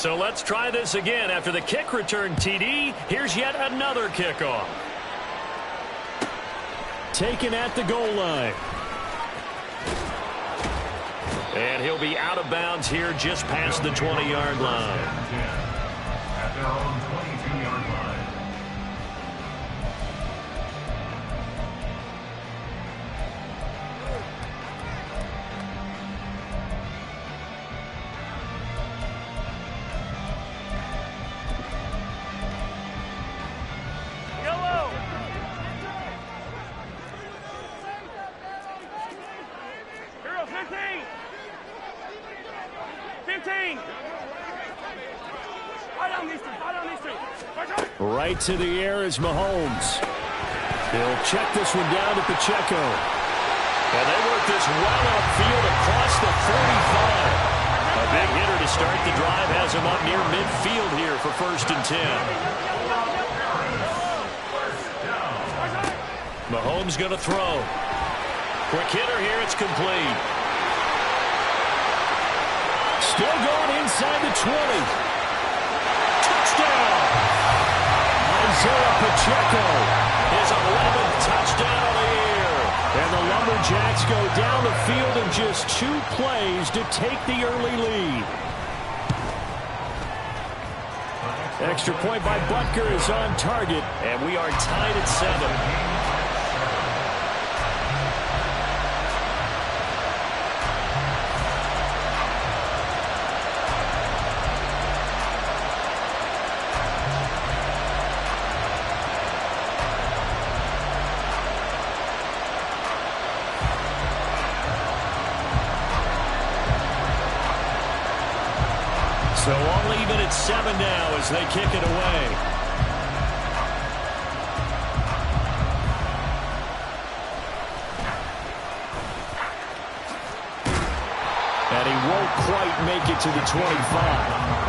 So let's try this again. After the kick return TD, here's yet another kickoff. Taken at the goal line. And he'll be out of bounds here just past the 20-yard line. At their own 22-yard line. Right to the air is Mahomes. He'll check this one down to Pacheco. And they work this well upfield across the 45. A big hitter to start the drive has him up near midfield here for 1st and 10. Mahomes going to throw. Quick hitter here. It's complete. Still going inside the 20. Touchdown. Isaiah Pacheco, his 11th touchdown of the year. And the Lumberjacks go down the field in just 2 plays to take the early lead. Extra point by Butker is on target, and we are tied at 7. So all even at 7 now as they kick it away. And he won't quite make it to the 25.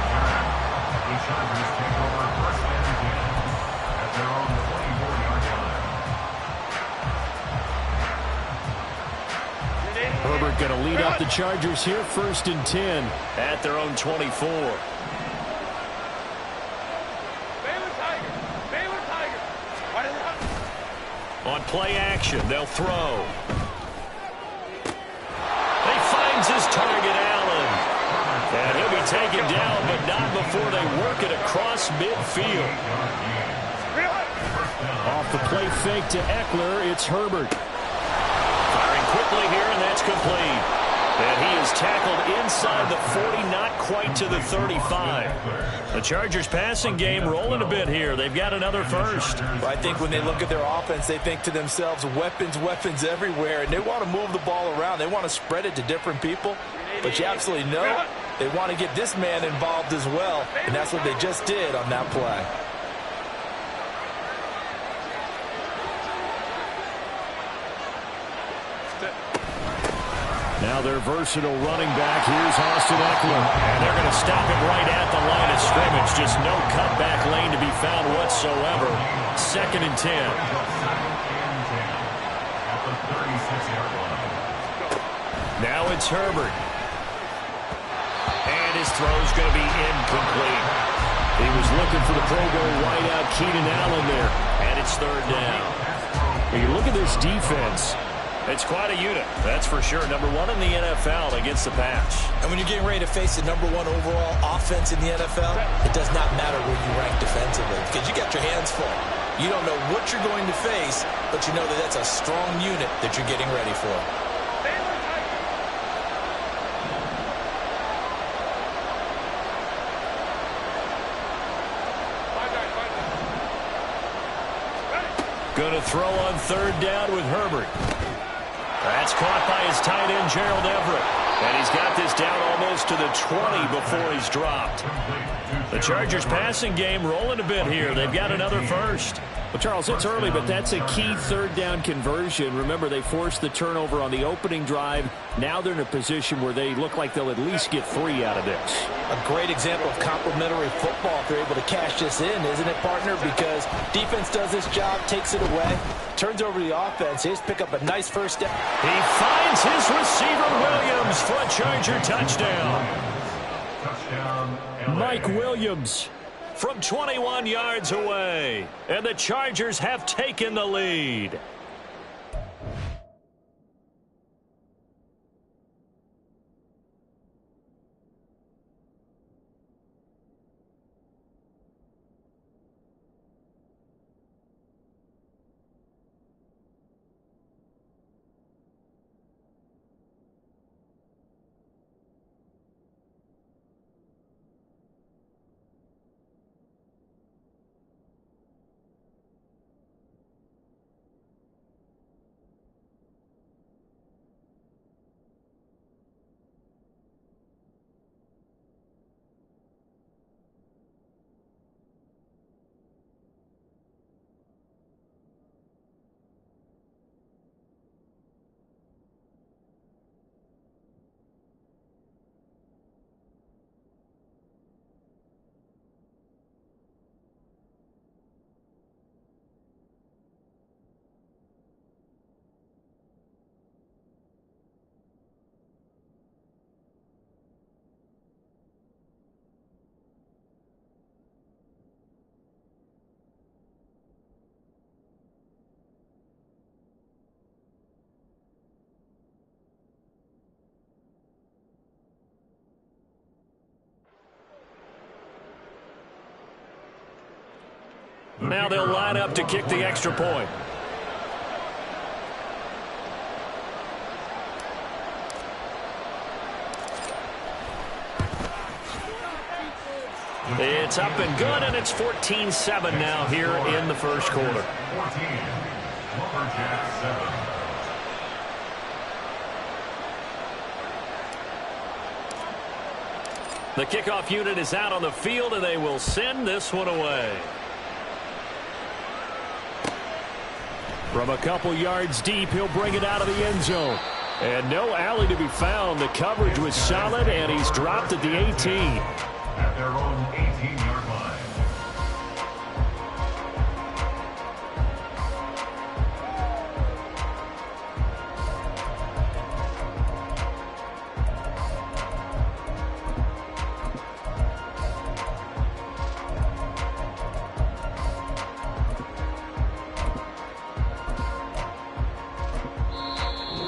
Herbert going to lead up the Chargers here, 1st and 10 at their own 24. On play action, they'll throw. He finds his target, Allen. And he'll be taken down, but not before they work it across midfield. Off the play fake to Eckler, it's Herbert. Firing quickly here, and that's complete. And he is tackled inside the 40, not quite to the 35. The Chargers passing game rolling a bit here. They've got another first. Well, I think when they look at their offense, they think to themselves, weapons, weapons everywhere, and they want to move the ball around. They want to spread it to different people. But you absolutely know they want to get this man involved as well, and that's what they just did on that play. Now their versatile running back. Here's Austin Eckler. And they're going to stop him right at the line of scrimmage. Just no cutback lane to be found whatsoever. 2nd and 10. Now it's Herbert. And his throw's going to be incomplete. He was looking for the Pro Bowl wideout Keenan Allen there. And it's 3rd down. When you look at this defense, it's quite a unit, that's for sure. Number 1 in the NFL against the pass. And when you're getting ready to face the number 1 overall offense in the NFL, it does not matter where you rank defensively because you got your hands full. You don't know what you're going to face, but you know that that's a strong unit that you're getting ready for. Going to throw on 3rd down with Herbert. That's caught by his tight end, Gerald Everett. And he's got this down almost to the 20 before he's dropped. The Chargers passing game rolling a bit here. They've got another first. Well, Charles, it's early, but that's a key 3rd down conversion. Remember, they forced the turnover on the opening drive. Now they're in a position where they look like they'll at least get 3 out of this. A great example of complementary football if they're able to cash this in, isn't it, partner? Because defense does this job, takes it away, turns over the offense. They just pick up a nice first down. He finds his receiver, Williams, for a Charger touchdown. Touchdown. Mike Williams from 21 yards away. And the Chargers have taken the lead. Now they'll line up to kick the extra point. It's up and good, and it's 14-7 now here in the first quarter. 14, Lumberjack 7. The kickoff unit is out on the field, and they will send this one away. From a couple yards deep, he'll bring it out of the end zone. And no alley to be found. The coverage was solid, and he's dropped at the 18. At their own 18-yard line.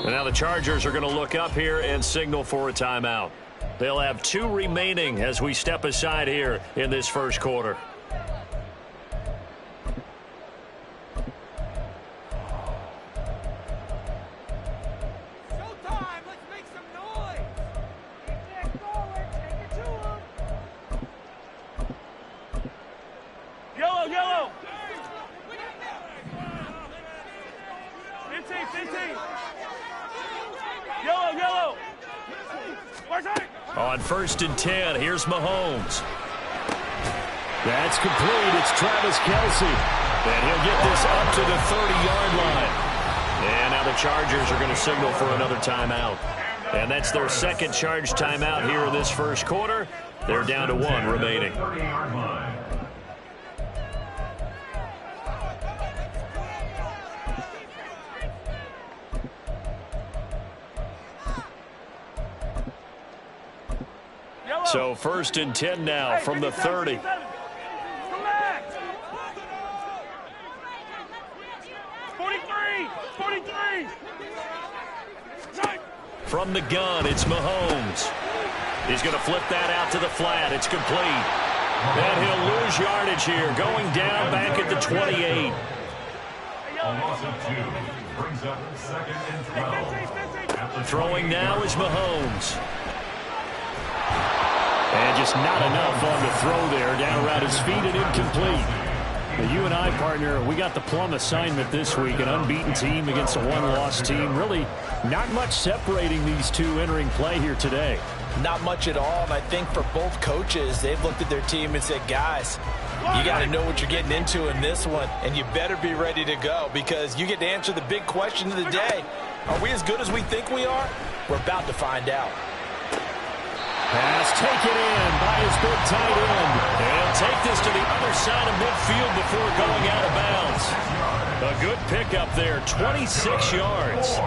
And now the Chargers are going to look up here and signal for a timeout. They'll have 2 remaining as we step aside here in this first quarter. Showtime! Let's make some noise! Keep that forward. Take it to him. Yellow, yellow! 15, 15! Yellow, yellow! On 1st and 10, here's Mahomes. That's complete. It's Travis Kelce. And he'll get this up to the 30-yard line. And now the Chargers are going to signal for another timeout. And that's their second charge timeout here in this first quarter. They're down to 1 remaining. 30-yard line. So 1st and 10 now from the 30. From the gun, it's Mahomes. He's going to flip that out to the flat. It's complete. And he'll lose yardage here, going down back at the 28. A loss of 2 brings up 2nd and 12. Throwing now is Mahomes. And just not enough on the throw there, down around his feet and incomplete. The you and I, partner, we got the plum assignment this week, an unbeaten team against a one-loss team. Really not much separating these two entering play here today. Not much at all, and I think for both coaches, they've looked at their team and said, guys, you got to know what you're getting into in this one, and you better be ready to go because you get to answer the big question of the day. Are we as good as we think we are? We're about to find out. Pass taken in by his big tight end. He'll take this to the other side of midfield before going out of bounds. A good pickup there, 26 yards.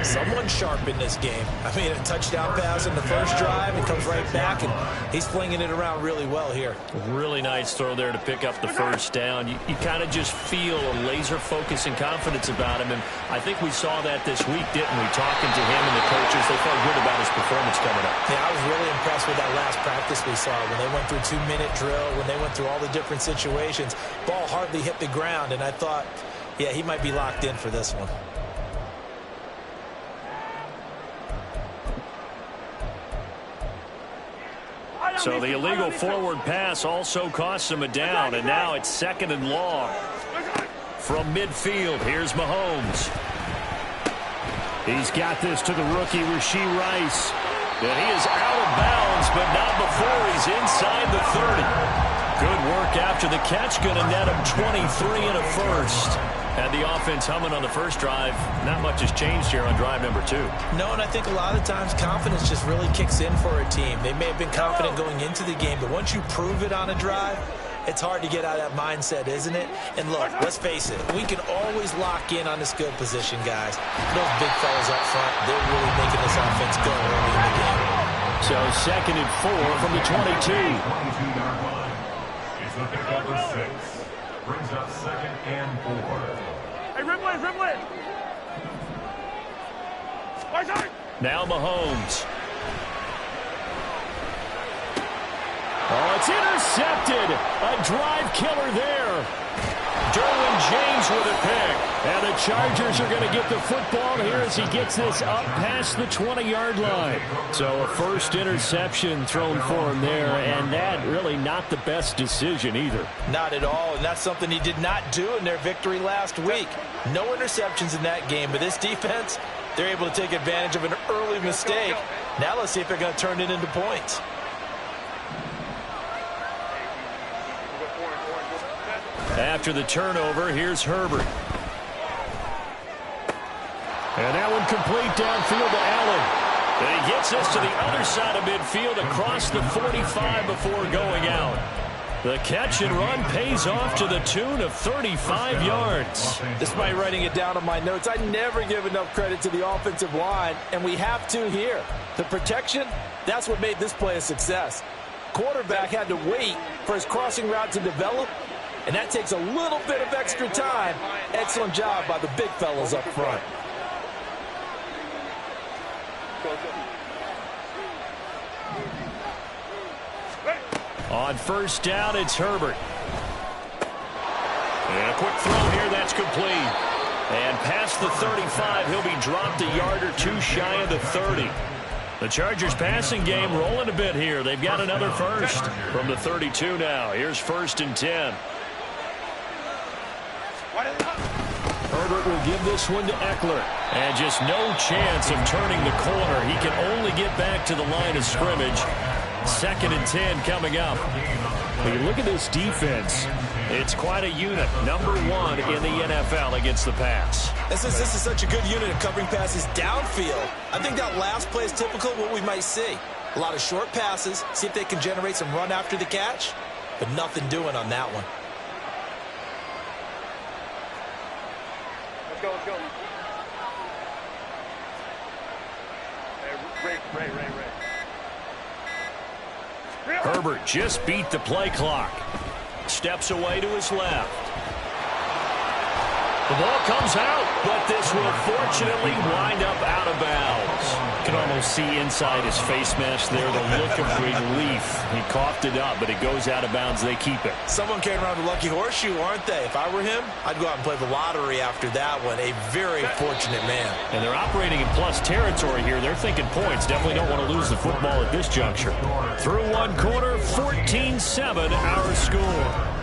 Someone sharp in this game. I mean, a touchdown pass in the first drive and comes right back, and he's flinging it around really well here. Really nice throw there to pick up the first down. You kind of just feel a laser focus and confidence about him, and I think we saw that this week, didn't we? Talking to him and the coaches, they felt good about his performance coming up. Yeah, I was really impressed with that last practice we saw when they went through 2-minute drill, when they went through all the different situations. Ball hardly hit the ground, and I thought, yeah, he might be locked in for this one. So the illegal forward pass also costs him a down, and now it's 2nd and long. From midfield, here's Mahomes. He's got this to the rookie, Rashee Rice. And he is out of bounds, but not before he's inside the 30. Good work after the catch, going to net him 23 and a first. Had the offense humming on the first drive. Not much has changed here on drive number 2. No, and I think a lot of times confidence just really kicks in for a team. They may have been confident going into the game, but once you prove it on a drive, it's hard to get out of that mindset, isn't it? And look, let's face it, we can always lock in on the skill position, guys. Those big fellas up front, they're really making this offense go early in the game. So 2nd and 4 from the 22. 22-yard line. It's the pickup of 6. Brings up 2nd and 4. Hey, Rimley! Now Mahomes. Oh, it's intercepted. A drive killer there. Derwin James with a pick. And the Chargers are going to get the football here as he gets this up past the 20-yard line. So a first interception thrown for him there, and that really not the best decision either. Not at all, and that's something he did not do in their victory last week. No interceptions in that game, but this defense, they're able to take advantage of an early mistake. Now let's see if they're going to turn it into points. After the turnover, here's Herbert. And that one complete downfield to Allen. And he gets this to the other side of midfield across the 45 before going out. The catch and run pays off to the tune of 35 yards. Despite writing it down on my notes, I never give enough credit to the offensive line, and we have to here. The protection, that's what made this play a success. Quarterback had to wait for his crossing route to develop, and that takes a little bit of extra time. Excellent job by the big fellas up front. On first down, it's Herbert. And a quick throw here, that's complete. And past the 35, he'll be dropped a yard or two shy of the 30. The Chargers passing game rolling a bit here. They've got another first from the 32 now. Here's 1st and 10. Herbert will give this one to Eckler. And just no chance of turning the corner. He can only get back to the line of scrimmage. 2nd and 10 coming up. When you look at this defense, it's quite a unit. Number 1 in the NFL against the pass. This is such a good unit of covering passes downfield. I think that last play is typical of what we might see. A lot of short passes, see if they can generate some run after the catch, but nothing doing on that one. Let's go. Hey, Ray. Herbert just beat the play clock. Steps away to his left. The ball comes out, but this will fortunately wind up out of bounds. you can almost see inside his face mask there the look of relief. He coughed it up, but it goes out of bounds. They keep it. Someone came around the lucky horseshoe, aren't they? If I were him, I'd go out and play the lottery after that one. A very fortunate man. And they're operating in plus territory here. They're thinking points. Definitely don't want to lose the football at this juncture. Through one quarter, 14-7 our score.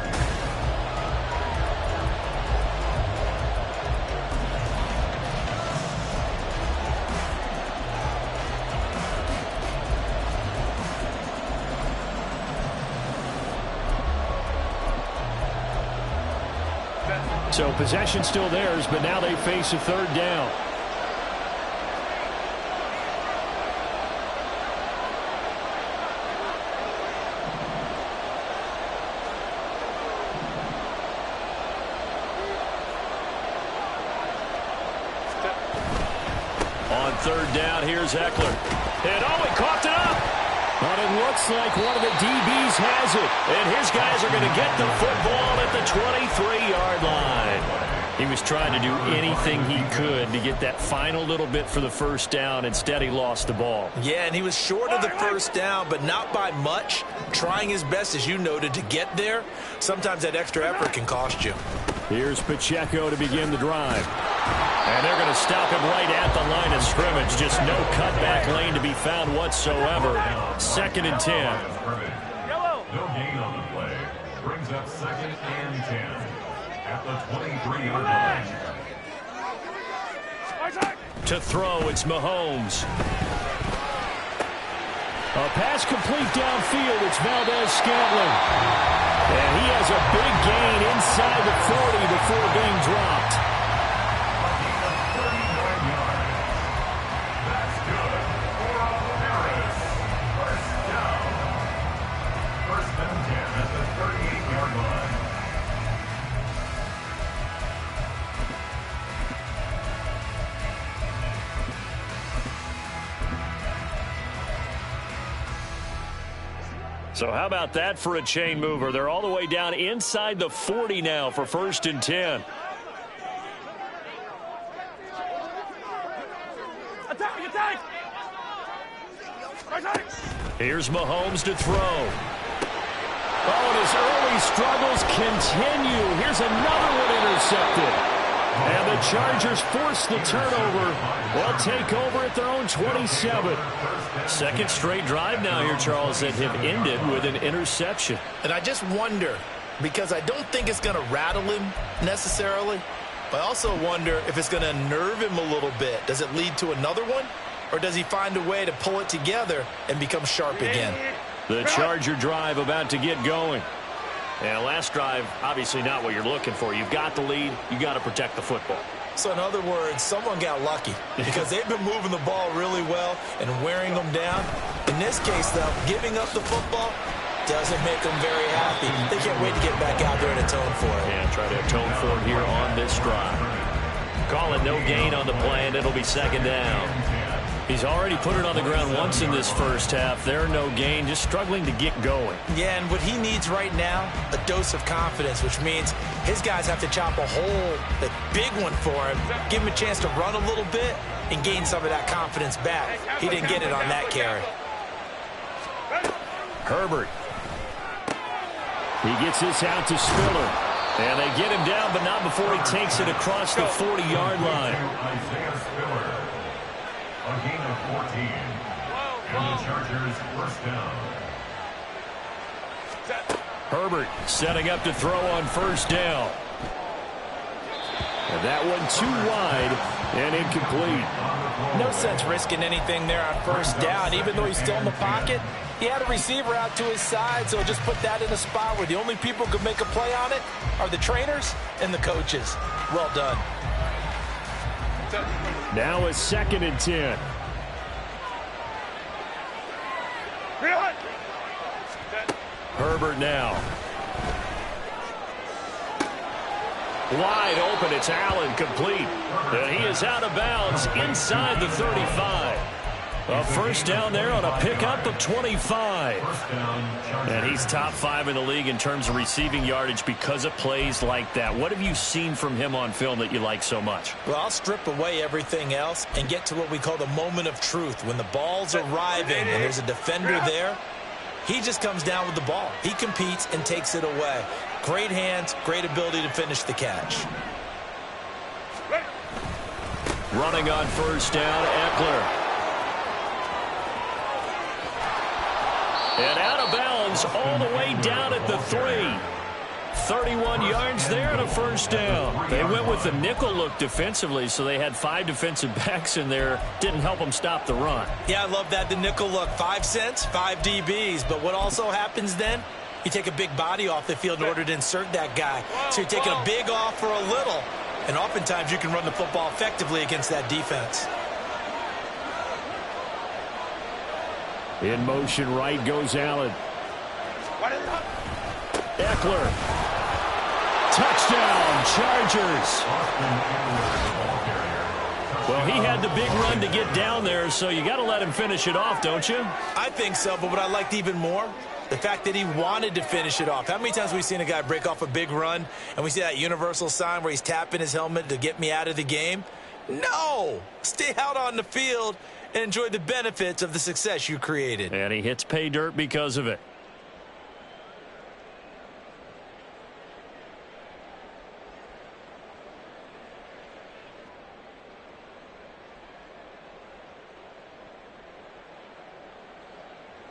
So possession still theirs, but now they face a third down. third down. Here's Eckler. And he coughed it up. But it looks like one of the DBs has it. And his guys are going to get the football at the 23-yard line. He was trying to do anything he could to get that final little bit for the first down. Instead, he lost the ball. Yeah, and he was short of the first down, but not by much. Trying his best, as you noted, to get there. Sometimes that extra effort can cost you. Here's Pacheco to begin the drive. And they're going to stop him right at the line of scrimmage. Just no cutback lane to be found whatsoever. 2nd and 10. Yellow. No gain on the play. Brings up 2nd and 10 at the 23-yard line. To throw, it's Mahomes. A pass complete downfield. It's Valdez-Scantling. And he has a big gain inside the 40 before being dropped. So how about that for a chain mover? They're all the way down inside the 40 now for 1st and 10. Attack! Here's Mahomes to throw. Oh, and his early struggles continue. Here's another one intercepted. And the Chargers force the turnover. They'll take over at their own 27. Second straight drive now here, Charles, that have ended with an interception. And I just wonder, because I don't think it's going to rattle him necessarily, but I also wonder if it's going to unnerve him a little bit. Does it lead to another one? Or does he find a way to pull it together and become sharp again? The Charger drive about to get going. And last drive, obviously not what you're looking for. You've got the lead. You got to protect the football. So in other words, someone got lucky because they've been moving the ball really well and wearing them down. In this case, though, giving up the football doesn't make them very happy. They can't wait to get back out there and atone for it. Yeah, try to atone for it here on this drive. Call it no gain on the play, and it'll be 2nd down. He's already put it on the ground once in this first half. There, no gain, just struggling to get going. Yeah, and what he needs right now, a dose of confidence, which means his guys have to chop a hole, a big one for him, give him a chance to run a little bit and gain some of that confidence back. He didn't get it on that carry. Herbert. He gets this out to Spiller. And they get him down, but not before he takes it across the 40-yard line. A gain of 14. And the Chargers first down. Herbert setting up to throw on 1st down. And that one too wide and incomplete. No sense risking anything there on 1st down. Even though he's still in the pocket, he had a receiver out to his side, so just put that in a spot where the only people who could make a play on it are the trainers and the coaches. Well done. Now a 2nd and 10. Herbert now. Wide open, it's Allen, complete. And he is out of bounds inside the 35. A 1st down there on a pickup of 25. And he's top 5 in the league in terms of receiving yardage because of plays like that. What have you seen from him on film that you like so much? Well, I'll strip away everything else and get to what we call the moment of truth. When the ball's arriving and there's a defender there, he just comes down with the ball. He competes and takes it away. Great hands, great ability to finish the catch. Running on 1st down, Eckler. And out of bounds all the way down at the 3. 31 yards there and a 1st down. They went with the nickel look defensively, so they had 5 defensive backs in there. Didn't help them stop the run. Yeah, I love that, the nickel look. 5 cents, 5 DBs. But what also happens then, you take a big body off the field in order to insert that guy. So you're taking a big off for a little. And oftentimes you can run the football effectively against that defense. In motion, right goes Allen. Eckler. Touchdown, Chargers. Well, he had the big run to get down there, so you got to let him finish it off, don't you? I think so, but what I liked even more, the fact that he wanted to finish it off. How many times have we seen a guy break off a big run, and we see that universal sign where he's tapping his helmet to get me out of the game? No! Stay out on the field and enjoy the benefits of the success you created. And he hits pay dirt because of it.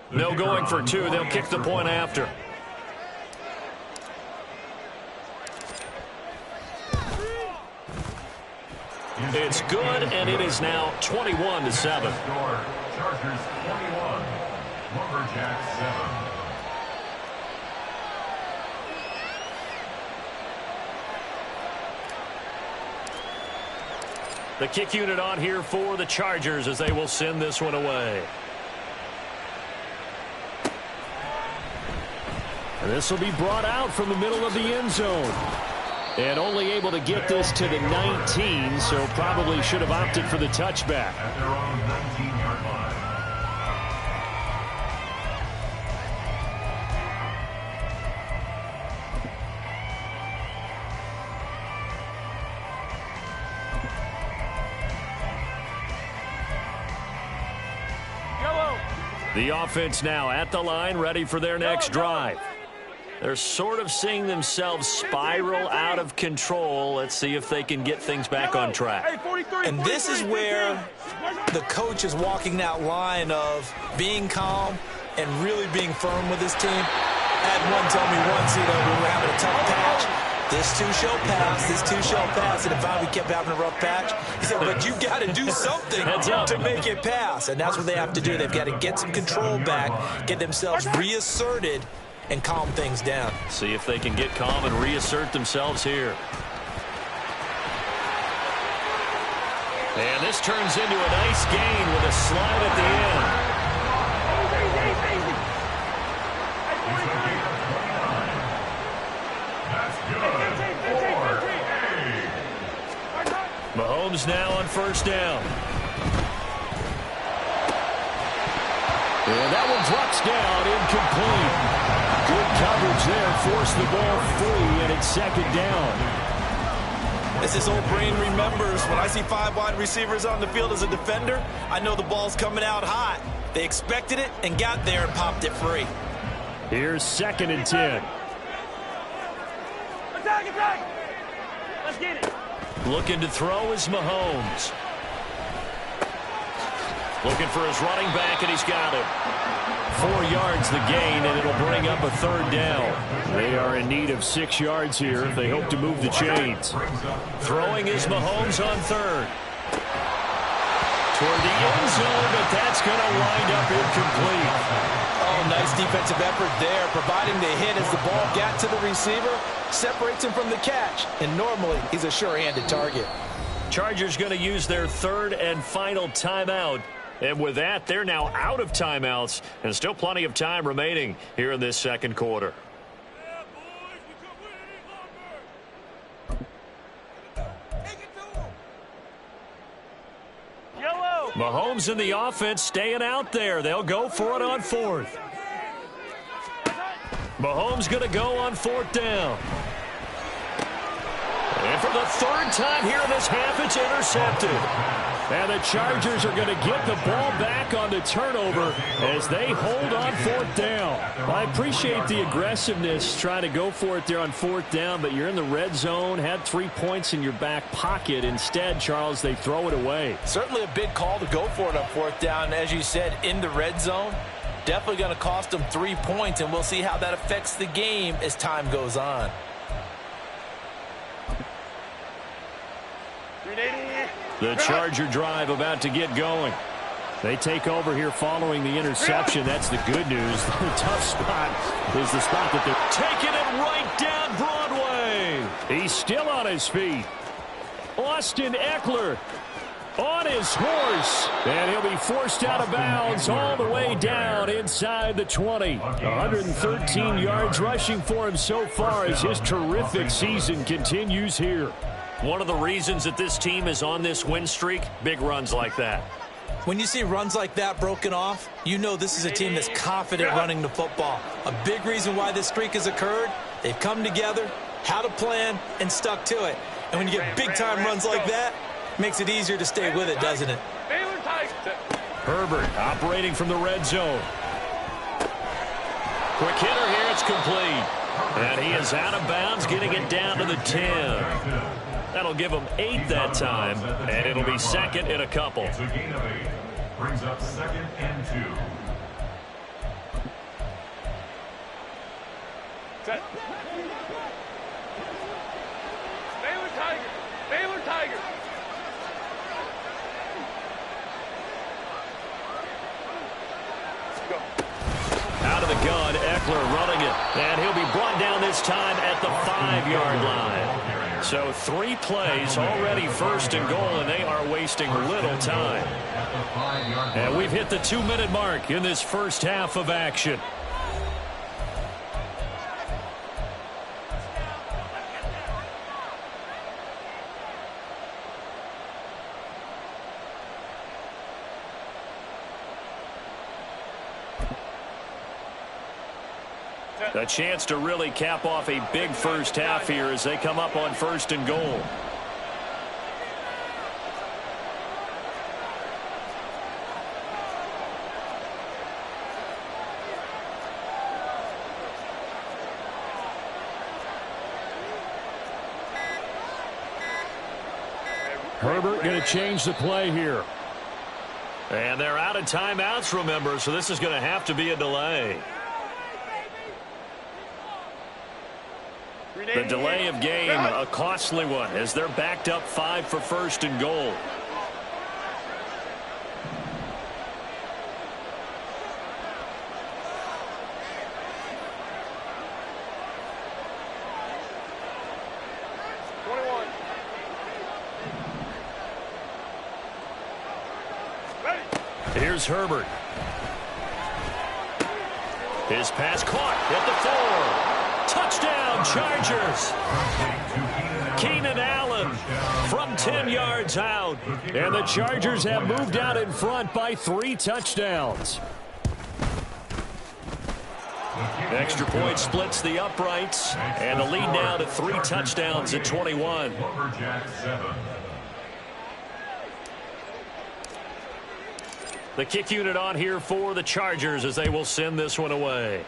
No going for two. They'll kick the point after. It's good, and it is now 21-7. Chargers 21, Lumberjack 7. The kick unit on here for the Chargers as they will send this one away. And this will be brought out from the middle of the end zone. And only able to get this to the 19, so probably should have opted for the touchback. At their own 19-yard line. The offense now at the line, ready for their next drive. They're sort of seeing themselves spiral out of control. Let's see if they can get things back on track. And this is where the coach is walking that line of being calm and really being firm with his team. I had one tell me once, we were having a tough patch. This too shall pass, this too shall pass. And finally we kept having a rough patch. He said, but you got to do something to make it pass. And that's what they have to do. They've got to get some control back, get themselves reasserted, and calm things down. See if they can get calm and reassert themselves here. And this turns into a nice gain with a slide at the end. Mahomes now on first down. And that one drops down, incomplete. Good coverage there, forced the ball free, and it's second down. As this old brain remembers, when I see 5 wide receivers on the field as a defender, I know the ball's coming out hot. They expected it and got there and popped it free. Here's 2nd and 10. Attack! Let's get it. Looking to throw is Mahomes. Looking for his running back, and he's got it. 4 yards the gain, and it'll bring up a third down. They are in need of 6 yards here if they hope to move the chains. Throwing is Mahomes on third. Toward the end zone, but that's going to wind up incomplete. Oh, nice defensive effort there, providing the hit as the ball got to the receiver, separates him from the catch, and normally he's a sure-handed target. Chargers going to use their 3rd and final timeout. And with that, they're now out of timeouts, and still plenty of time remaining here in this second quarter. Mahomes and the offense staying out there. They'll go for it on 4th. Mahomes going to go on 4th down. And for the 3rd time here in this half, it's intercepted. And the Chargers are going to get the ball back on the turnover as they hold on 4th down. I appreciate the aggressiveness trying to go for it there on 4th down, but you're in the red zone, had 3 points in your back pocket. Instead, Charles, they throw it away. Certainly a big call to go for it on 4th down. As you said, in the red zone, definitely going to cost them 3 points, and we'll see how that affects the game as time goes on. The Charger drive about to get going. They take over here following the interception. That's the good news. The tough spot is the spot that they're taking it right down Broadway. He's still on his feet. Austin Eckler on his horse. And he'll be forced out of bounds all the way down inside the 20. 113 yards rushing for him so far as his terrific season continues here. One of the reasons that this team is on this win streak, big runs like that. When you see runs like that broken off, you know this is a team that's confident running the football. A big reason why this streak has occurred, they've come together, had a plan, and stuck to it. And when you get big-time runs like that, it makes it easier to stay with it, doesn't it? Herbert operating from the red zone. Quick hitter here, it's complete. And he is out of bounds, getting it down to the 10. That'll give him 8 that time, and it'll be second in a couple. It's a gain of 8. Brings up 2nd and 2. Set. Baylor Tiger. Baylor Tiger. Go. Out of the gun, Eckler running it. And he'll be brought down this time at the 5-yard line. So 3 plays, already first and goal, and they are wasting little time. And we've hit the 2-minute mark in this first half of action. A chance to really cap off a big first half here as they come up on first and goal. Herbert going to change the play here. And they're out of timeouts, remember, so this is going to have to be a delay. The delay of game, a costly one, as they're backed up 5 for first and goal. Here's Herbert. His pass caught at the 4. Touchdown, Chargers. Keenan Allen from 10 yards out. And the Chargers have moved out in front by 3 touchdowns. Extra point splits the uprights. And the lead now to 3 touchdowns at 21. Lumberjack 7. The kick unit on here for the Chargers as they will send this one away.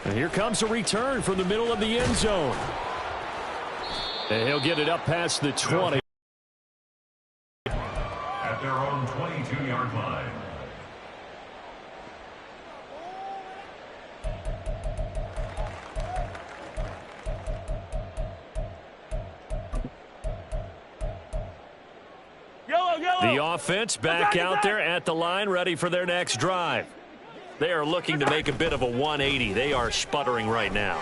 And here comes a return from the middle of the end zone. And he'll get it up past the 20. At their own 22-yard line. The offense back out there at the line, ready for their next drive. They are looking to make a bit of a 180. They are sputtering right now.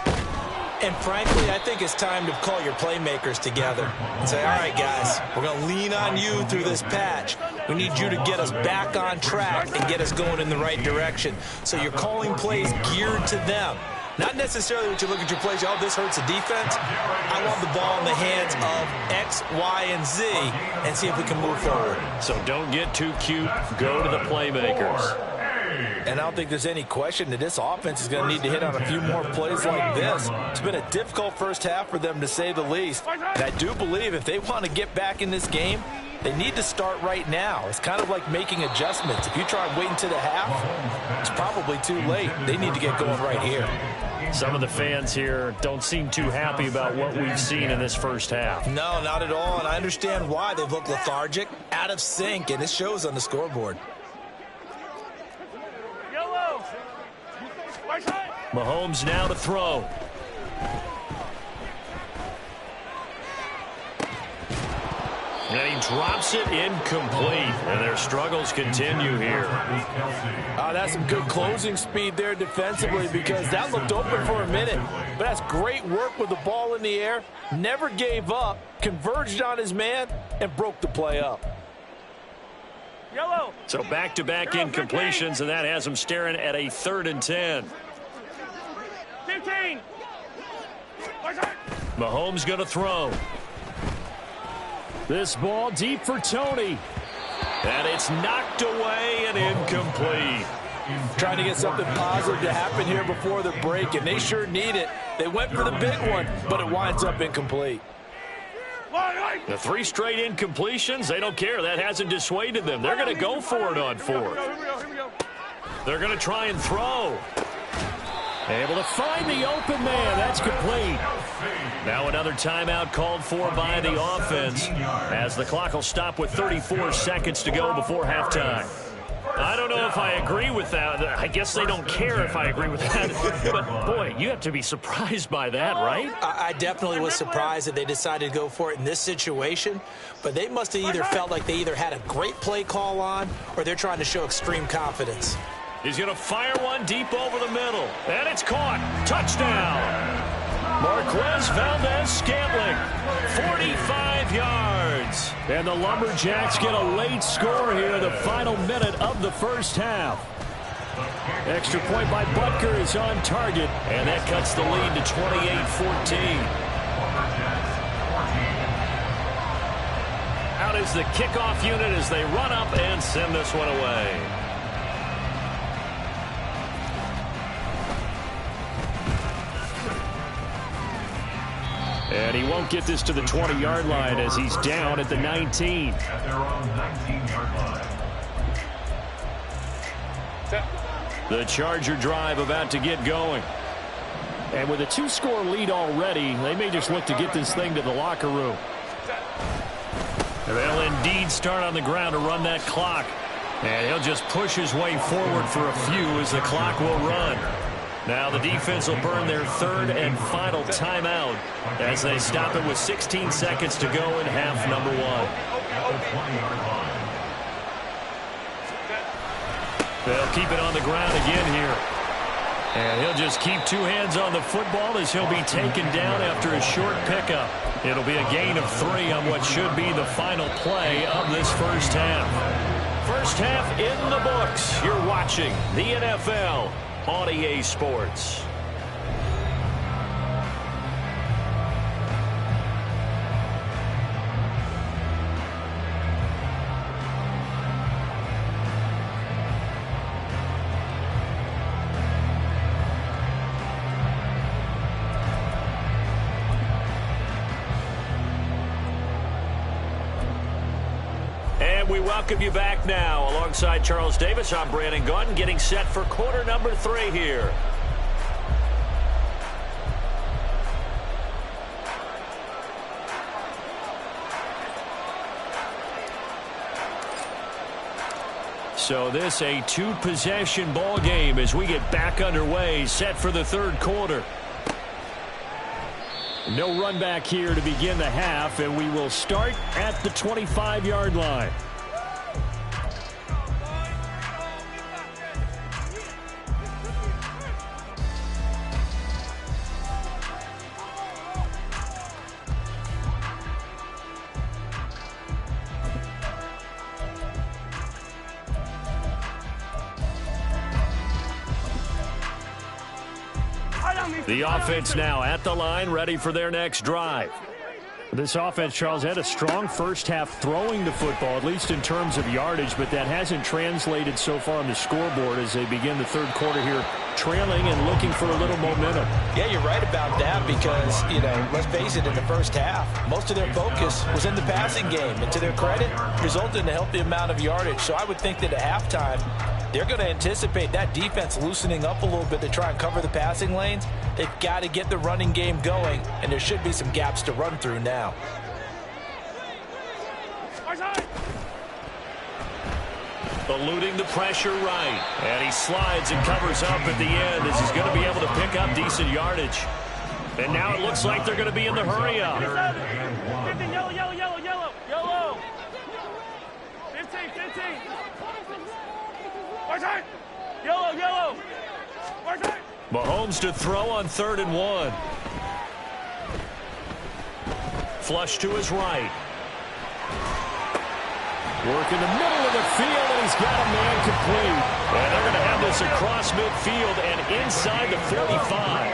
And frankly, I think it's time to call your playmakers together and say, all right, guys, we're going to lean on you through this patch. We need you to get us back on track and get us going in the right direction. So you're calling plays geared to them. Not necessarily when you look at your plays, oh, this hurts the defense. I want the ball in the hands of X, Y, and Z and see if we can move forward. So don't get too cute. Go to the playmakers. And I don't think there's any question that this offense is going to need to hit on a few more plays like this. It's been a difficult first half for them, to say the least. And I do believe if they want to get back in this game, they need to start right now. It's kind of like making adjustments. If you try and wait until the half, it's probably too late. They need to get going right here. Some of the fans here don't seem too happy about what we've seen in this first half. No, not at all, and I understand why. They've looked lethargic, out of sync, and it shows on the scoreboard. Yellow. Right side. Mahomes now to throw. And he drops it incomplete. And their struggles continue here. That's some good closing speed there defensively, because that looked open for a minute. But that's great work with the ball in the air. Never gave up, converged on his man, and broke the play up. Yellow. So back-to-back incompletions, and that has them staring at a 3rd and 10. 15. Mahomes going to throw. This ball deep for Tony. And it's knocked away and incomplete. Trying to get something positive to happen here before the break, and they sure need it. They went for the big one, but it winds up incomplete. The 3 straight incompletions, they don't care. That hasn't dissuaded them. They're going to go for it on 4th. They're going to try and throw. Able to find the open man. That's complete. Now another timeout called for by the offense as the clock will stop with 34 seconds to go before halftime. I don't know if I agree with that. I guess they don't care if I agree with that. But, boy, you have to be surprised by that, right? I definitely was surprised that they decided to go for it in this situation. But they must have either felt like they either had a great play call on or they're trying to show extreme confidence. He's going to fire one deep over the middle. And it's caught. Touchdown. Marquez Valdez-Scantling, 45 yards. And the Lumberjacks get a late score here in the final minute of the first half. Extra point by Butker is on target, and that cuts the lead to 28-14. Out is the kickoff unit as they run up and send this one away. And he won't get this to the 20-yard line as he's down at the 19. At their own 19-yard line. The Charger drive about to get going. And with a 2-score lead already, they may just look to get this thing to the locker room. They'll indeed start on the ground to run that clock. And he'll just push his way forward for a few as the clock will run. Now the defense will burn their 3rd and final timeout as they stop it with 16 seconds to go in half number 1. They'll keep it on the ground again here. And he'll just keep 2 hands on the football as he'll be taken down after a short pickup. It'll be a gain of 3 on what should be the final play of this first half. First half in the books. You're watching the NFL on EA Sports. We welcome you back now. Alongside Charles Davis, I'm Brandon Gunn, getting set for quarter number 3 here. So this a 2-possession ball game as we get back underway, set for the 3rd quarter. No run back here to begin the half, and we will start at the 25-yard line. The offense now at the line, ready for their next drive. This offense, Charles, had a strong first half throwing the football, at least in terms of yardage, but that hasn't translated so far on the scoreboard as they begin the 3rd quarter here, trailing and looking for a little momentum. Yeah, you're right about that because, let's face it, in the first half, most of their focus was in the passing game. And to their credit, resulted in a healthy amount of yardage. So I would think that at halftime, they're going to anticipate that defense loosening up a little bit to try and cover the passing lanes. They've got to get the running game going, and there should be some gaps to run through now. Eluding the pressure right. And he slides and covers up at the end as he's going to be able to pick up decent yardage. And now it looks like they're going to be in the hurry up. 15, yellow, yellow, yellow, yellow, yellow. 15, 15. Yellow, yellow. Mahomes to throw on 3rd and 1. Flush to his right. Work in the middle of the field, and he's got a man complete. And they're going to have this across midfield and inside the 45.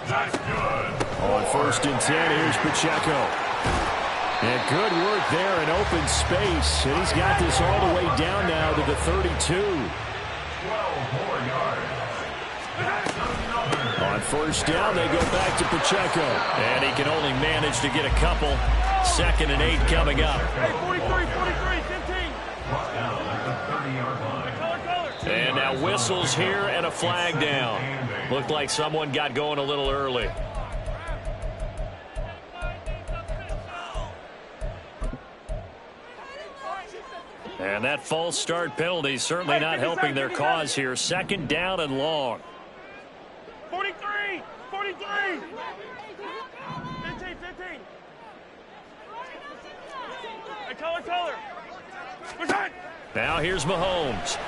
That's good. On 1st and 10, here's Pacheco. And good work there in open space. And he's got this all the way down now to the 32. 12 more yards. On 1st down, they go back to Pacheco. And he can only manage to get a couple. 2nd and 8 coming up. Hey, 43, 15. Brought down at the 30-yard line. Color. And now whistles here and a flag down. Looked like someone got going a little early. And that false start penalty certainly not helping their cause here. 2nd down and long. 43. 15. Hey, color. Now here's Mahomes.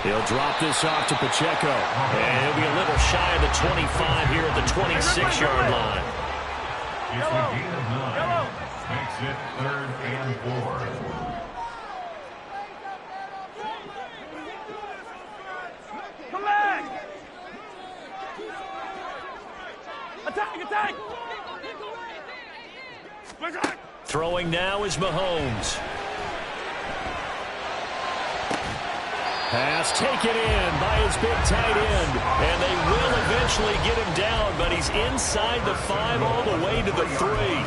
He'll drop this off to Pacheco. And he'll be a little shy of the 25 here at the 26-yard line. It's a gain of 9. Makes it 3rd and 4. Come back. Attack. Throwing now is Mahomes. Pass taken in by his big tight end. And they will eventually get him down, but he's inside the 5 all the way to the 3.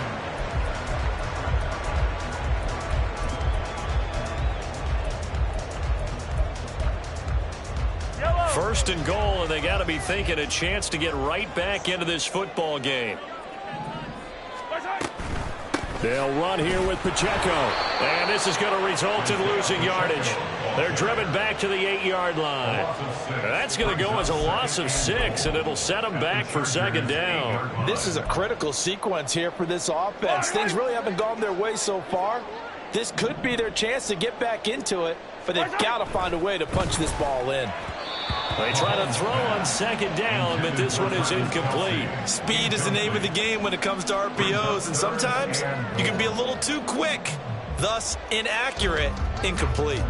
First and goal, and they got to be thinking a chance to get right back into this football game. They'll run here with Pacheco. And this is going to result in losing yardage. They're driven back to the 8-yard line. That's going to go as a loss of 6, and it'll set them back for 2nd down. This is a critical sequence here for this offense. Things really haven't gone their way so far. This could be their chance to get back into it, but they've got to find a way to punch this ball in. They try to throw on 2nd down, but this one is incomplete. Speed is the name of the game when it comes to RPOs, and sometimes you can be a little too quick, thus inaccurate, incomplete.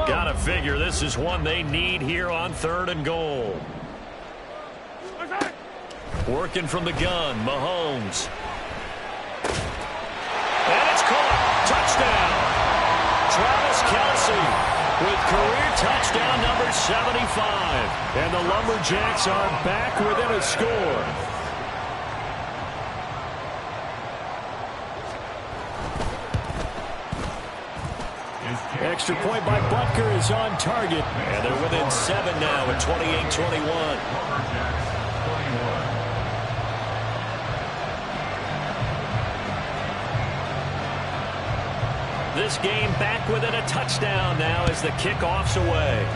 Gotta figure this is one they need here on 3rd and goal. Working from the gun, Mahomes. And it's caught. Touchdown. Travis Kelce with career touchdown number 75. And the Lumberjacks are back within a score. Extra point by Butker is on target. And they're within 7 now at 28-21. This game back within a touchdown now as the kickoff's away.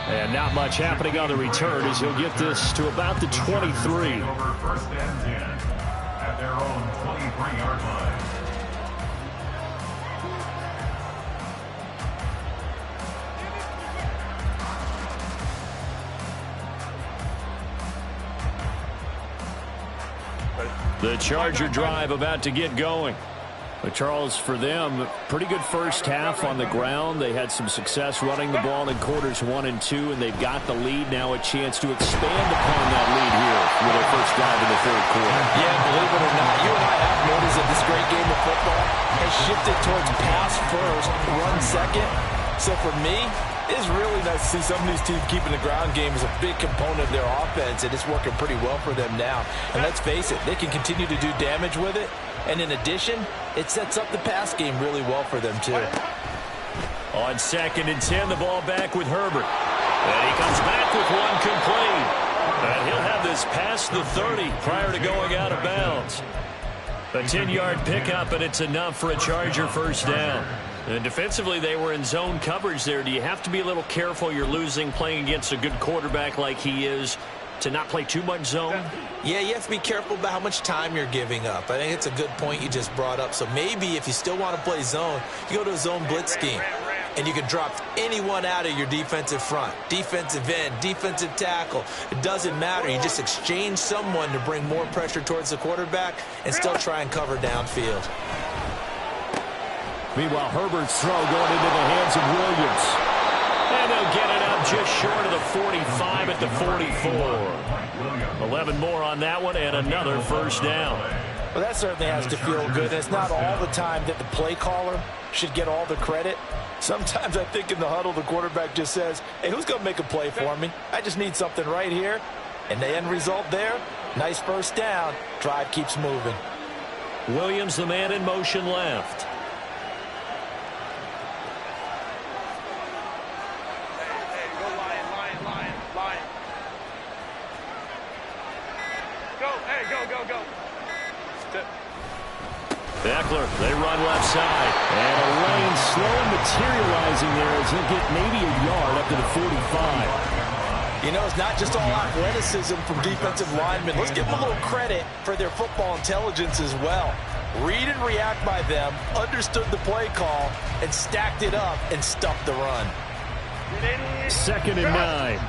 And not much happening on the return as he'll get this to about the 23. Over 1st and 10 at their own 23-yard line. The Charger drive about to get going. But Charles, for them, pretty good first half on the ground. They had some success running the ball in quarters 1 and 2, and they've got the lead now, a chance to expand upon that lead here with their first drive in the 3rd quarter. Yeah, believe it or not, you and I have noticed that this great game of football has shifted towards pass first, run second. So for me, it's really nice to see some of these teams keeping the ground game as a big component of their offense, and it's working pretty well for them now. And let's face it, they can continue to do damage with it. And in addition, it sets up the pass game really well for them, too. On 2nd and 10, the ball back with Herbert. And he comes back with one complete. And he'll have this past the 30 prior to going out of bounds. A 10-yard pickup, and it's enough for a Charger first down. And defensively, they were in zone coverage there. Do you have to be a little careful? You're losing playing against a good quarterback like he is to not play too much zone? Yeah, you have to be careful about how much time you're giving up. I think it's a good point you just brought up. So maybe if you still want to play zone, you go to a zone blitz scheme. and you can drop anyone out of your defensive front. Defensive end, defensive tackle. It doesn't matter. You just exchange someone to bring more pressure towards the quarterback and still try and cover downfield. Meanwhile, Herbert's throw going into the hands of Williams. And they'll get it up just short of the 45 at the 44. 11 more on that one and another first down. Well, that certainly has to feel good. It's not all the time that the play caller should get all the credit. Sometimes I think in the huddle, the quarterback just says, hey, who's going to make a play for me? I just need something right here. And the end result there, nice first down. Drive keeps moving. Williams, the man in motion left. Eckler, they run left side. And a lane slowly materializing there as he'll get maybe a yard up to the 45. You know, it's not just all athleticism from defensive linemen. Let's give them a little credit for their football intelligence as well. Read and react by them, understood the play call, and stacked it up and stuffed the run. 2nd and 9.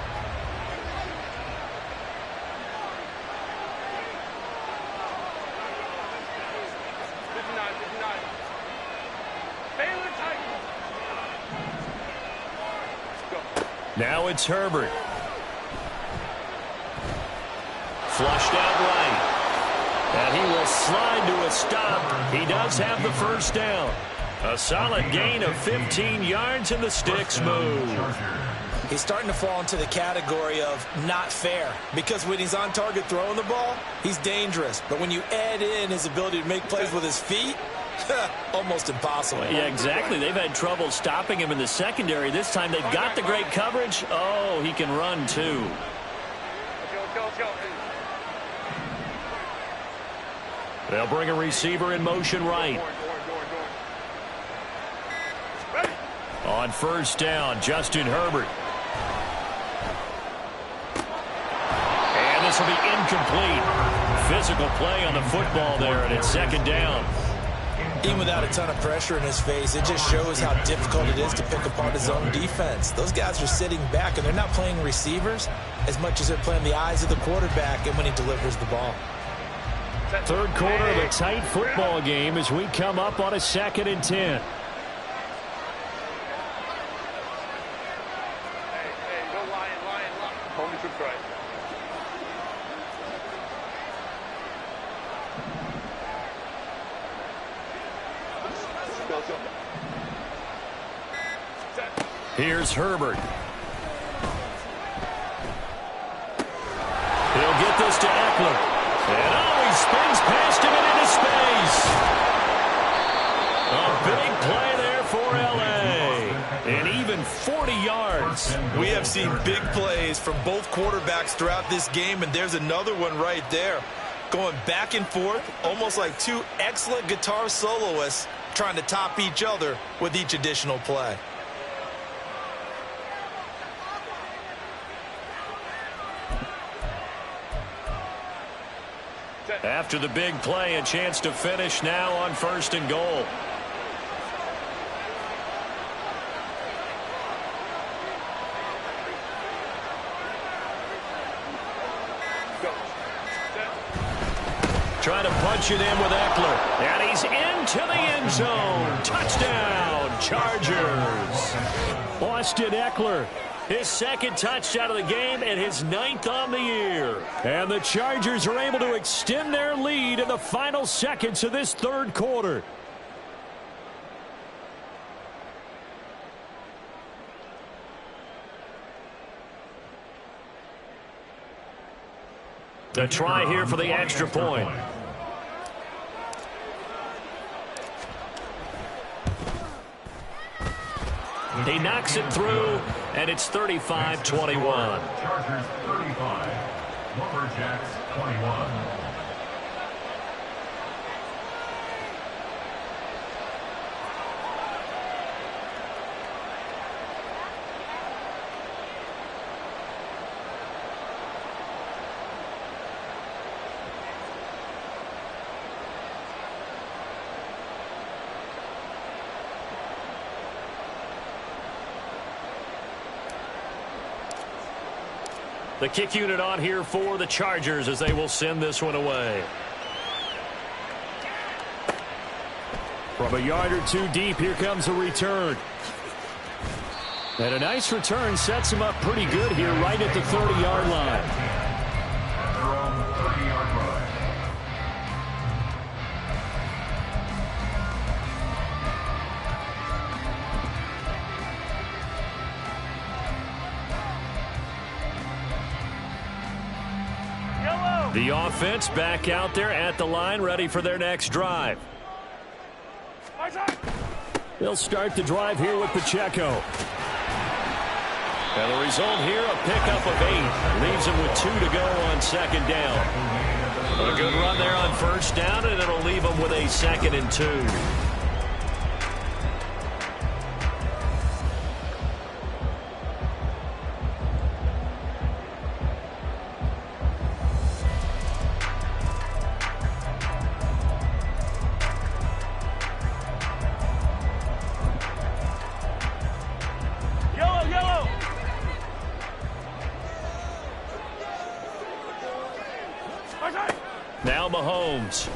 Now it's Herbert. Flushed out right. And he will slide to a stop. He does have the first down. A solid gain of 15 yards and the sticks move. He's starting to fall into the category of not fair, because when he's on target throwing the ball, he's dangerous. But when you add in his ability to make plays with his feet, almost impossible. Yeah, exactly. They've had trouble stopping him in the secondary. This time they've got the great coverage. Oh, he can run too. They'll bring a receiver in motion right. On first down, Justin Herbert. And this will be incomplete. Physical play on the football there, and it's 2nd down. Even without a ton of pressure in his face, it just shows how difficult it is to pick apart his own defense. Those guys are sitting back, and they're not playing receivers as much as they're playing the eyes of the quarterback and when he delivers the ball. 3rd quarter of a tight football game as we come up on a 2nd and 10. Here's Herbert. He'll get this to Eckler. And he spins past him and into space. A big play there for L.A. And even 40 yards. We have seen big plays from both quarterbacks throughout this game, and there's another one right there. Going back and forth, almost like two excellent guitar soloists trying to top each other with each additional play. After the big play, a chance to finish now on 1st and goal. Trying to punch it in with Eckler. And he's into the end zone. Touchdown, Chargers. Austin Eckler. His 2nd touchdown of the game and his 9th on the year. And the Chargers are able to extend their lead in the final seconds of this 3rd quarter. A try here for the extra point. He knocks it through, and it's 35-21. Chargers 35, Lumberjacks 21. The kick unit on here for the Chargers as they will send this one away. From a yard or two deep, here comes a return. And a nice return sets him up pretty good here right at the 30-yard line. From 30-yard line. The offense back out there at the line, ready for their next drive. They'll start the drive here with Pacheco. And the result here, a pickup of 8. Leaves him with 2 to go on second down. A good run there on first down, and it'll leave him with a 2nd and 2. Now Mahomes.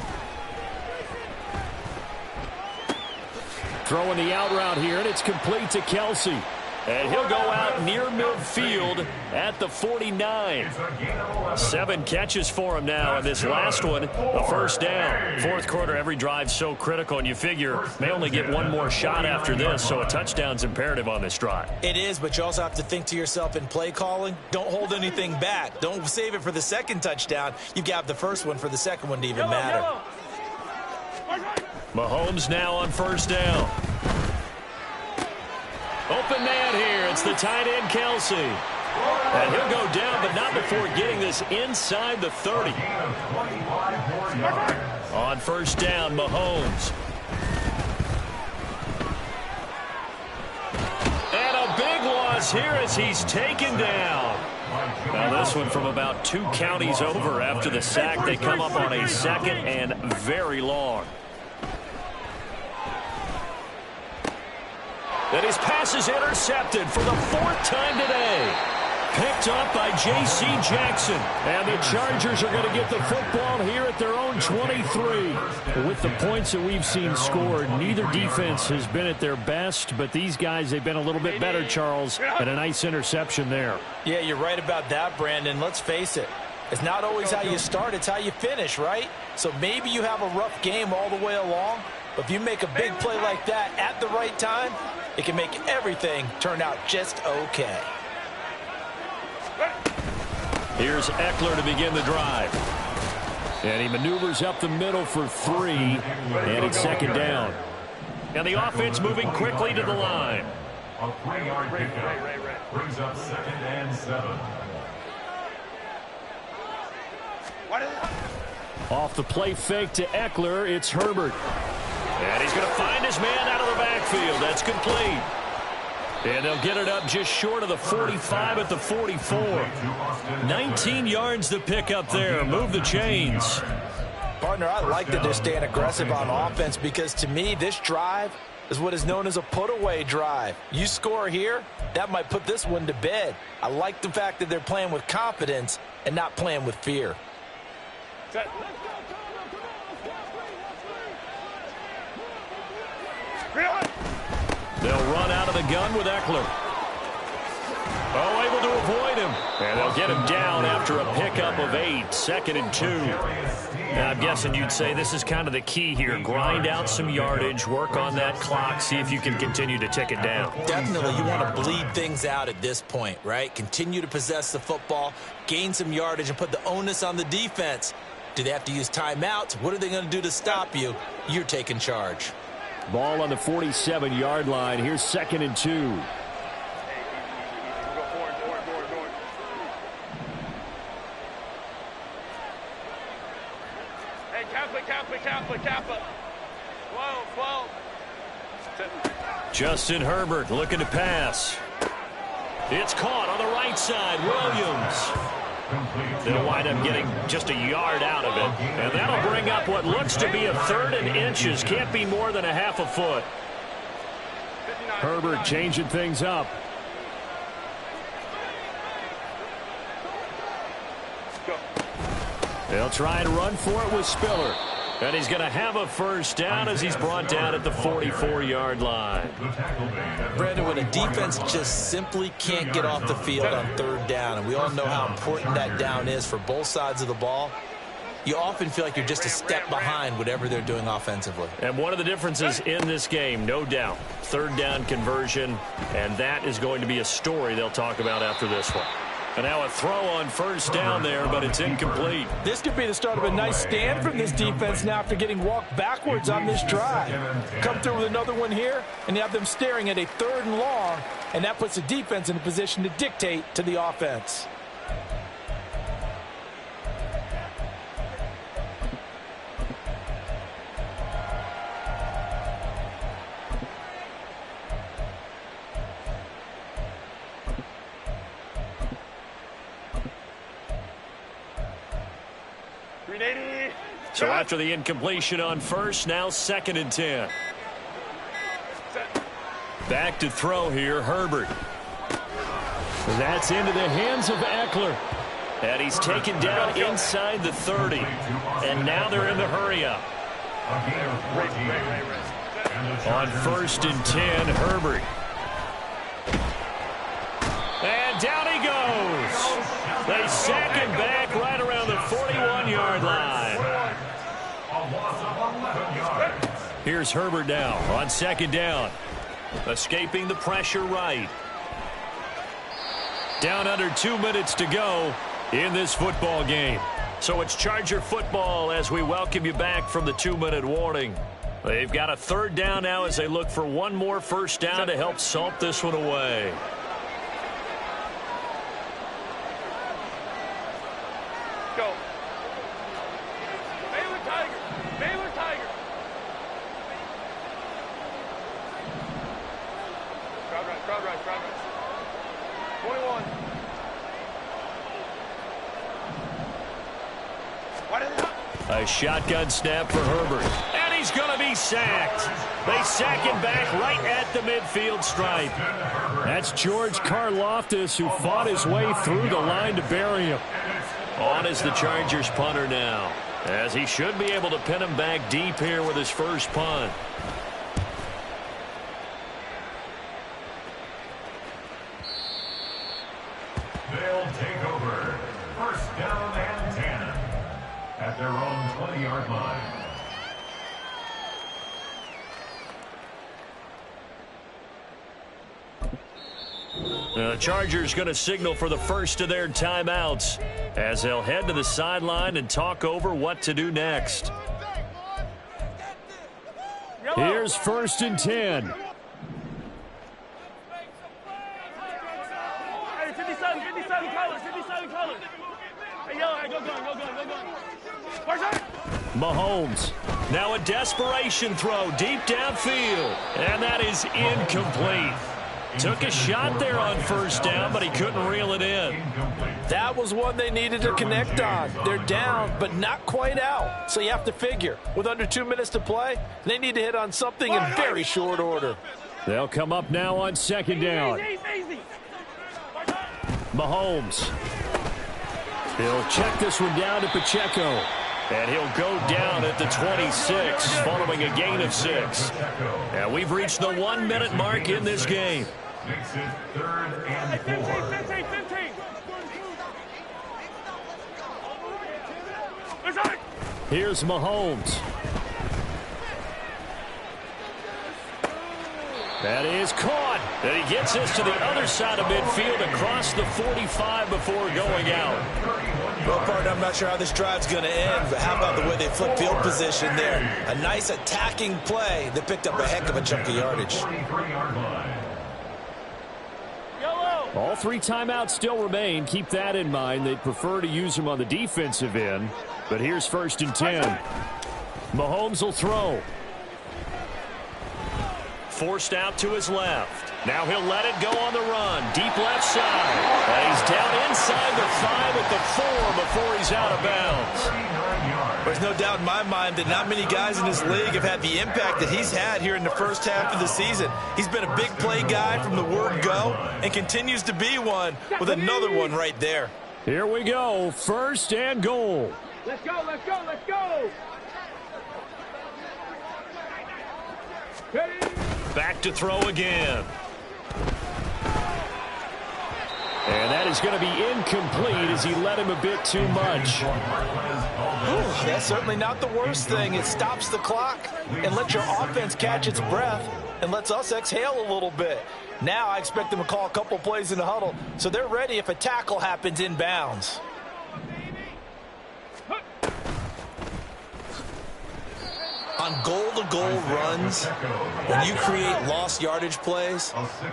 Throwing the out route here, and it's complete to Kelsey. And he'll go out near midfield at the 49. 7 catches for him now, and this last one, a first down. Fourth quarter, every drive's so critical, and you figure may only get one more shot after this, so a touchdown's imperative on this drive. It is, but you also have to think to yourself in play calling, don't hold anything back. Don't save it for the second touchdown. You've got the first one for the second one to even matter. Mahomes now on first down. Open man here. It's the tight end, Kelsey. And he'll go down, but not before getting this inside the 30. On first down, Mahomes. And a big loss here as he's taken down. Now this one from about 2 counties over after the sack. They come up on a 2nd and very long. And his pass is intercepted for the 4th time today. Picked up by J.C. Jackson. And the Chargers are going to get the football here at their own 23. With the points that we've seen scored, neither defense has been at their best, but these guys, they've been a little bit better, Charles, and a nice interception there. Yeah, you're right about that, Brandon. Let's face it. It's not always how you start, it's how you finish, right? So maybe you have a rough game all the way along, but if you make a big play like that at the right time, it can make everything turn out just okay. Here's Eckler to begin the drive. And he maneuvers up the middle for 3, and it's second down. And the offense moving quickly to the line. A 3-yard pickup brings up 2nd and 7. Off the play fake to Eckler, it's Herbert. And he's going to find his man out of the backfield. That's complete. And they'll get it up just short of the 45 at the 44. 19 yards to pick up there. Move the chains. Partner, I like that they're staying aggressive on offense because to me, this drive is what is known as a put-away drive. You score here, that might put this one to bed. I like the fact that they're playing with confidence and not playing with fear. They'll run out of the gun with Eckler. Oh, able to avoid him. And they'll get him down after a pickup of 8. 2nd and 2. Now, I'm guessing you'd say this is kind of the key here. Grind out some yardage, work on that clock, see if you can continue to tick it down. Definitely, you want to bleed things out at this point, right? Continue to possess the football, gain some yardage, and put the onus on the defense. Do they have to use timeouts? What are they going to do to stop you? You're taking charge. Ball on the 47-yard line. Here's 2nd and 2. Hey, Kappa. Slow. Justin Herbert looking to pass. It's caught on the right side. Williams. They'll wind up getting just a yard out of it. And that'll bring up what looks to be a 3rd and inches. Can't be more than a half a foot. Herbert changing things up. They'll try and run for it with Spiller. And he's going to have a first down as he's brought down at the 44-yard line. Brandon, when a defense just simply can't get off the field on third down, and we all know how important that down is for both sides of the ball, you often feel like you're just a step behind whatever they're doing offensively. And one of the differences in this game, no doubt, third down conversion, and that is going to be a story they'll talk about after this one. And now a throw on first down there, but it's incomplete. This could be the start of a nice stand from this defense now after getting walked backwards on this drive. Come through with another one here, and you have them staring at a 3rd and long, and that puts the defense in a position to dictate to the offense. So after the incompletion on first, now 2nd and 10. Back to throw here, Herbert. That's into the hands of Eckler. And he's taken down inside the 30. And now they're in the hurry-up. On 1st and 10, Herbert. And down he goes. They sack him back right around the 41-yard line. Here's Herbert now on 2nd down. Escaping the pressure right. Down under 2 minutes to go in this football game. So it's Charger football as we welcome you back from the 2-minute warning. They've got a 3rd down now as they look for one more first down to help salt this one away. Go. Baylor Tiger. Baylor Tiger. Crowd right, crowd right, crowd right. 21. Why did it? A shotgun snap for Herbert. And he's going to be sacked. They sack him back right at the midfield stripe. That's George Karlaftis, who fought his way through the line to bury him. On is the Chargers punter now, as he should be able to pin him back deep here with his first punt. They'll take over. First down and 10 at their own 20-yard line. The Chargers going to signal for the first of their timeouts as they'll head to the sideline and talk over what to do next. Here's 1st and 10. Hey, 57 colors, 57 colors. Hey, yo, hey, go gun. Mahomes. Now a desperation throw deep downfield. And that is incomplete. Took a shot there on first down, but he couldn't reel it in. That was one they needed to connect on. They're down, but not quite out. So you have to figure, with under 2 minutes to play, they need to hit on something in very short order. They'll come up now on 2nd down. Mahomes. He'll check this one down to Pacheco. And he'll go down at the 26 following a gain of 6. And we've reached the 1-minute mark in this game. Makes it 3rd and 4. 15. Here's Mahomes. That is caught. And he gets us to the other side of midfield across the 45 before going out. Well, partner, I'm not sure how this drive's going to end, but how about the way they flip field position there? A nice attacking play that picked up a heck of a chunk of yardage. All 3 timeouts still remain. Keep that in mind. They'd prefer to use them on the defensive end. But here's 1st and 10. Mahomes will throw. Forced out to his left. Now he'll let it go on the run. Deep left side. And he's down inside the 5 at the 4 before he's out of bounds. There's no doubt in my mind that not many guys in this league have had the impact that he's had here in the first half of the season. He's been a big play guy from the word go and continues to be one with another one right there. Here we go. 1st and goal. Let's go, let's go, let's go! Ready? Back to throw again. And that is going to be incomplete as he let him a bit too much. Ooh, that's certainly not the worst thing. It stops the clock and lets your offense catch its breath and lets us exhale a little bit. Now I expect them to call a couple plays in the huddle so they're ready if a tackle happens inbounds. On goal-to-goal runs, when you create lost yardage plays,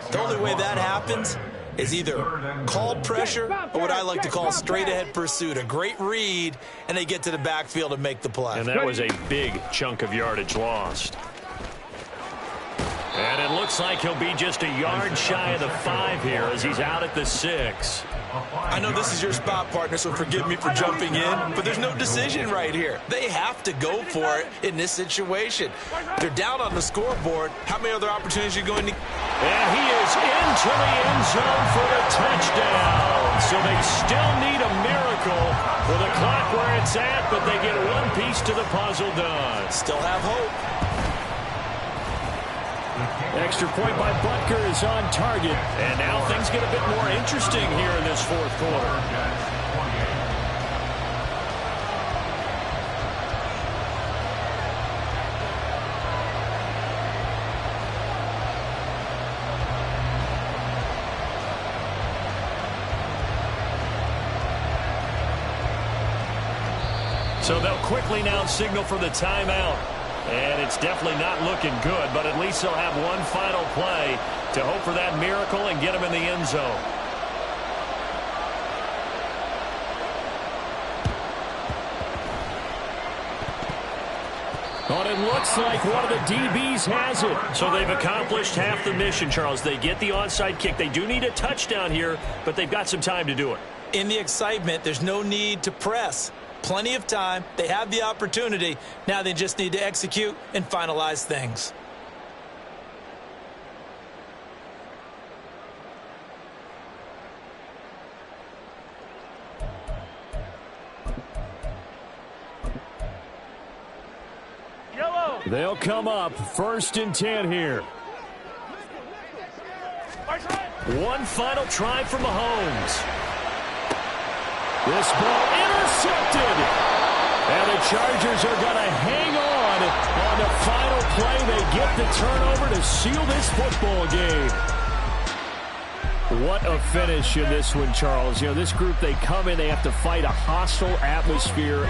the only way that happens is either called pressure or what I like to call straight-ahead pursuit, a great read, and they get to the backfield and make the play. And that was a big chunk of yardage lost. And it looks like he'll be just a yard shy of the 5 here as he's out at the 6. I know this is your spot, partner, so forgive me for jumping in, but there's no decision right here. They have to go for it in this situation. They're down on the scoreboard. How many other opportunities are you going to... And he is into the end zone for the touchdown. So they still need a miracle with the clock where it's at, but they get one piece to the puzzle done. Still have hope. Extra point by Butker is on target. And now things get a bit more interesting here in this fourth quarter. So they'll quickly now signal for the timeout. And it's definitely not looking good, but at least they'll have one final play to hope for that miracle and get them in the end zone. But it looks like one of the DBs has it. So they've accomplished half the mission, Charles. They get the onside kick. They do need a touchdown here, but they've got some time to do it. In the excitement, there's no need to press. Plenty of time. They have the opportunity. Now they just need to execute and finalize things. Yellow! They'll come up 1st and 10 here. One final try for Mahomes. This ball intercepted. And the Chargers are going to hang on the final play. They get the turnover to seal this football game. What a finish in this one, Charles. You know, this group, they come in, they have to fight a hostile atmosphere.